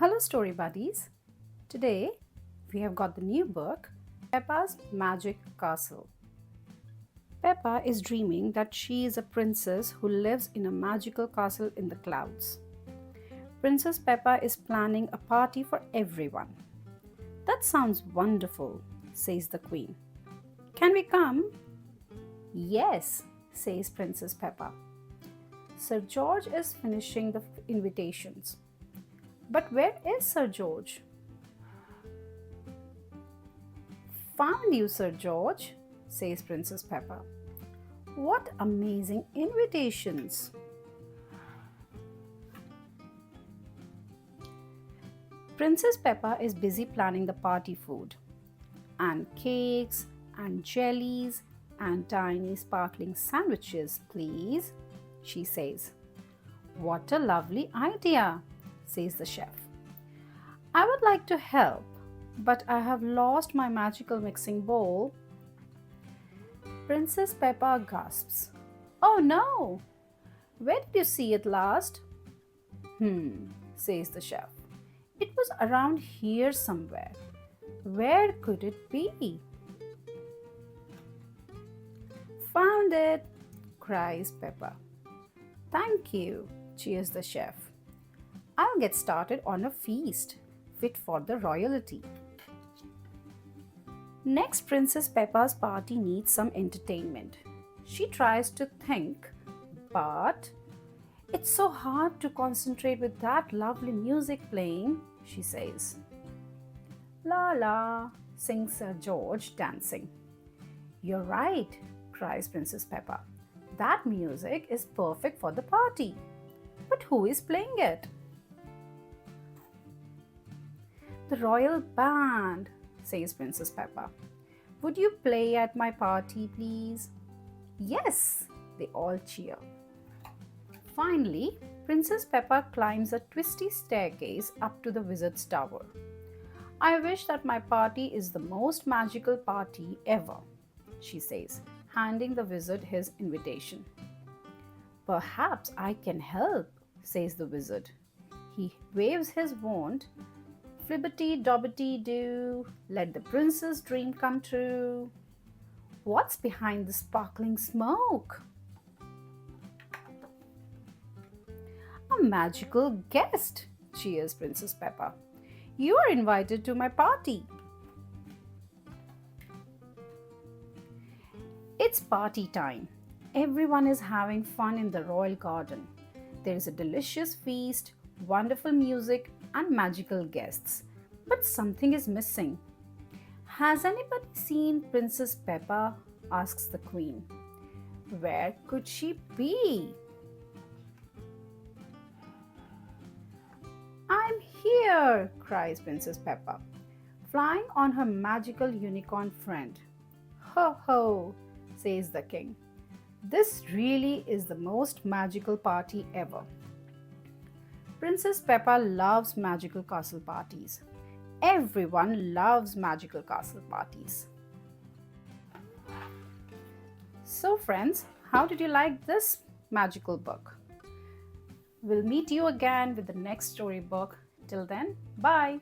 Hello, story buddies. Today we have got the new book, Peppa's Magic Castle. Peppa is dreaming that she is a princess who lives in a magical castle in the clouds. Princess Peppa is planning a party for everyone. That sounds wonderful, says the queen. Can we come? Yes, says Princess Peppa. Sir George is finishing the invitations. But where is Sir George? Found you, Sir George, says Princess Peppa. What amazing invitations! Princess Peppa is busy planning the party food, and cakes, and jellies, and tiny sparkling sandwiches, please, she says. What a lovely idea, says the chef. I would like to help, but I have lost my magical mixing bowl. Princess Peppa gasps. Oh no! Where did you see it last? Says the chef. It was around here somewhere. Where could it be? Found it, cries Peppa. Thank you, cheers the chef. I'll get started on a feast fit for the royalty. Next, Princess Peppa's party needs some entertainment. She tries to think, but it's so hard to concentrate with that lovely music playing, she says. La la, sings Sir George, dancing. You're right, cries Princess Peppa. That music is perfect for the party. But who is playing it? The royal band, says Princess Peppa. Would you play at my party, please? Yes, they all cheer. Finally, Princess Peppa climbs a twisty staircase up to the wizard's tower. I wish that my party is the most magical party ever, she says, handing the wizard his invitation. Perhaps I can help, says the wizard. He waves his wand. Flibbity-dobbity-doo, let the princess' dream come true. What's behind the sparkling smoke? A magical guest, cheers Princess Peppa. You are invited to my party. It's party time. Everyone is having fun in the royal garden. There is a delicious feast, wonderful music, and magical guests. But something is missing. Has anybody seen Princess Peppa? Asks the queen. Where could she be? I'm here, cries Princess Peppa, flying on her magical unicorn friend. Ho ho, says the king. This really is the most magical party ever. Princess Peppa loves magical castle parties. Everyone loves magical castle parties. So friends, how did you like this magical book? We'll meet you again with the next storybook. Till then, bye.